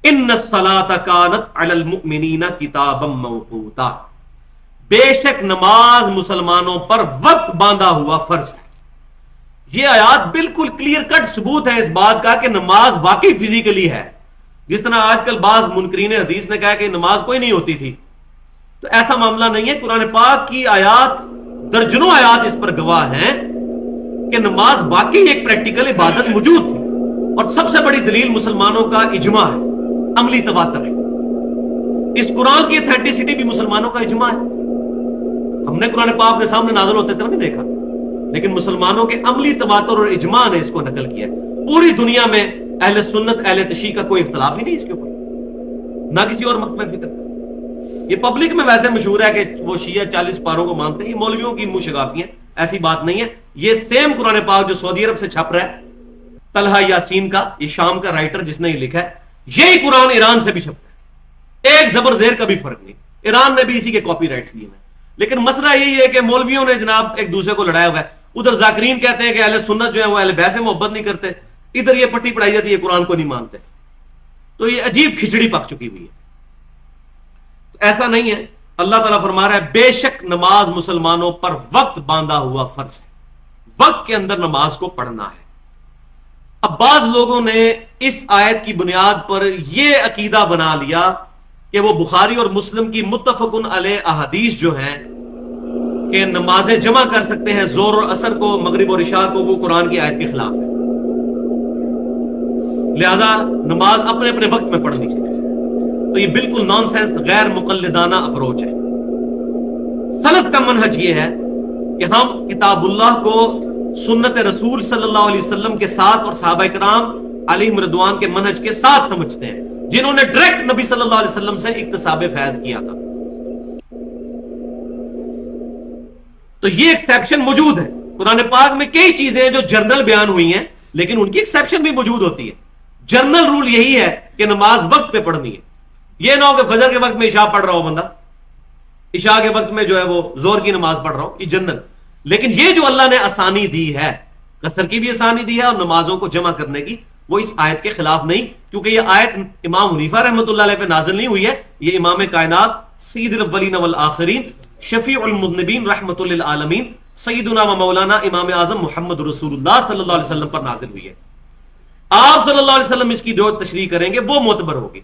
ان الصلاۃ کانت علی المؤمنین کتابا موقوتا، بے شک نماز مسلمانوں پر وقت باندھا ہوا فرض ہے۔ یہ آیات بالکل کلیئر کٹ ثبوت ہے اس بات کا کہ نماز واقعی فزیکلی ہے۔ جس طرح آج کل بعض منکرین حدیث نے کہا کہ نماز کوئی نہیں ہوتی تھی، تو ایسا معاملہ نہیں ہے۔ قرآن پاک کی آیات، درجنوں آیات اس پر گواہ ہیں کہ نماز واقعی ایک پریکٹیکل عبادت موجود تھی، اور سب سے بڑی دلیل مسلمانوں کا اجماع ہے، عملی تواتر ہے۔ اس قرآن کی اتھینٹسٹی بھی مسلمانوں کا اجماع ہے۔ ہم نے قرآن پاک کے سامنے نازل ہوتے تھے نہیں دیکھا، لیکن مسلمانوں کے عملی تواتر اور اجماع نے اس کو نقل کیا۔ پوری دنیا میں اہل سنت اہل تشیع کا کوئی اختلاف ہی نہیں اس کے اوپر، نہ کسی اور مکتب فکر کا۔ یہ پبلک میں ویسے مشہور ہے کہ وہ شیعہ 40 پاروں کو مانتے ہیں، یہ مولویوں کی منہ شگافی ہیں، ایسی بات نہیں ہے۔ یہ سیم قرآن پاک جو سعودی عرب سے چھپ رہا ہے، طلحہ یاسین کا، یہ شام کا رائٹر جس نے یہ لکھا ہے، یہی قرآن ایران سے بھی چھپتا ہے، ایک زبر زیر کا بھی فرق نہیں۔ ایران نے بھی اسی کے کاپی رائٹس لیے ہیں۔ لیکن مسئلہ یہی ہے کہ مولویوں نے جناب ایک دوسرے کو لڑایا ہوا ہے۔ ادھر ذاکرین کہتے ہیں کہ اہل سنت جو ہے وہ اہل بیت سے محبت نہیں کرتے، ادھر یہ پٹی پڑھائی جاتی ہے قرآن کو نہیں مانتے۔ تو یہ عجیب کھچڑی پک چکی ہوئی ہے۔ ایسا نہیں ہے، اللہ تعالیٰ فرما رہا ہے بے شک نماز مسلمانوں پر وقت باندھا ہوا فرض ہے، وقت کے اندر نماز کو پڑھنا ہے۔ اب بعض لوگوں نے اس آیت کی بنیاد پر یہ عقیدہ بنا لیا کہ وہ بخاری اور مسلم کی متفقن علیہ احادیث جو ہیں کہ نمازیں جمع کر سکتے ہیں ظہر اور عصر کو، مغرب اور عشاء کو، وہ قرآن کی آیت کے خلاف ہے، لہذا نماز اپنے اپنے وقت میں پڑھنی چاہیے۔ تو یہ بالکل نان سینس، غیر مقلدانہ اپروچ ہے۔ سلف کا منہج یہ ہے کہ ہم کتاب اللہ کو سنت رسول صلی اللہ علیہ وسلم کے ساتھ اور صحابہ کرام علیہم رضوان کے منہج کے ساتھ سمجھتے ہیں، جنہوں نے ڈائریکٹ نبی صلی اللہ علیہ وسلم سے اکتساب فیض کیا تھا۔ تو یہ ایکسیپشن موجود ہے قرآن پاک میں، کئی چیزیں ہیں جو جرنل بیان ہوئی ہیں، لیکن ان کی ایکسیپشن بھی موجود ہوتی ہے۔ جرنل رول یہی ہے کہ نماز وقت پہ پڑھنی ہے۔ یہ نہ ہو کہ فجر کے وقت میں عشاء پڑھ رہا ہو بندہ، عشاء کے وقت میں جو ہے وہ زور کی نماز پڑھ رہا ہو، یہ جنرل۔ لیکن یہ جو اللہ نے آسانی دی ہے، قصر کی بھی آسانی دی ہے اور نمازوں کو جمع کرنے کی، وہ اس آیت کے خلاف نہیں، کیونکہ یہ آیت امام حنیفہ رحمۃ اللہ علیہ پہ نازل نہیں ہوئی ہے، یہ امام کائنات سید الاولین والآخرین شفیع المذنبین رحمۃ للعالمین سیدنا و مولانا امام اعظم محمد رسول اللہ صلی اللہ علیہ وسلم پر نازل ہوئی ہے۔ آپ صلی اللہ علیہ وسلم اس کی جو تشریح کریں گے وہ معتبر ہوگی۔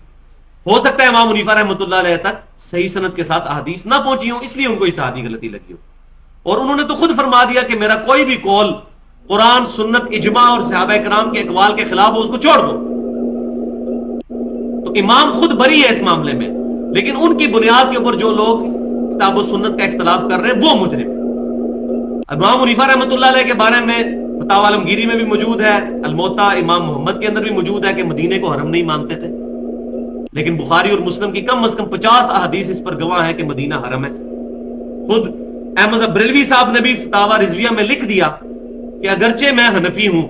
ہو سکتا ہے امام حنیفہ رحمۃ اللہ علیہ تک صحیح سند کے ساتھ احادیث نہ پہنچی ہوں، اس لیے ان کو اجتہادی غلطی لگی ہو، اور انہوں نے تو خود فرما دیا کہ میرا کوئی بھی قول قرآن، سنت، اجماع اور صحابہ کرام کے اقوال کے خلاف ہو، اس کو چھوڑ دو۔ تو امام خود بری ہے اس معاملے میں، لیکن ان کی بنیاد کے اوپر جو لوگ کتاب و سنت کا اختلاف کر رہے ہیں وہ مجرم ہیں۔ امام حنیفہ رحمۃ اللہ علیہ کے بارے میں فتاوی عالمگیری میں بھی موجود ہے، الموطا امام محمد کے اندر بھی موجود ہے کہ مدینے کو حرم نہیں مانتے تھے، لیکن بخاری اور مسلم کی کم از کم 50 احادیث اس پر گواہ ہے کہ مدینہ حرم ہے۔ خود احمد بریلوی صاحب نے بھی فتاوی رضویہ میں لکھ دیا کہ اگرچہ میں حنفی ہوں،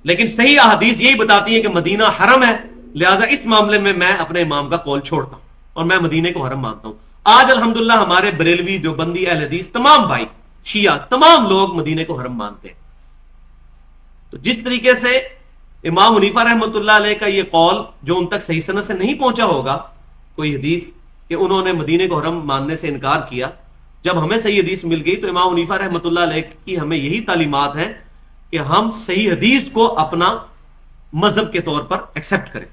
لیکن صحیح احادیث یہی بتاتی ہے کہ مدینہ حرم ہے، لہٰذا اس معاملے میں میں اپنے امام کا قول چھوڑتا ہوں اور میں مدینے کو حرم مانتا ہوں۔ آج الحمدللہ ہمارے بریلوی، دیوبندی، اہل حدیث، تمام بھائی شیعہ، تمام لوگ مدینے کو حرم مانتے ہیں۔ تو جس طریقے سے امام حنیفہ رحمۃ اللہ علیہ کا یہ قول جو ان تک صحیح سند سے نہیں پہنچا ہوگا کوئی حدیث کہ انہوں نے مدینے کو حرم ماننے سے انکار کیا، جب ہمیں صحیح حدیث مل گئی تو امام حنیفہ رحمۃ اللہ علیہ کی ہمیں یہی تعلیمات ہیں کہ ہم صحیح حدیث کو اپنا مذہب کے طور پر ایکسیپٹ کریں۔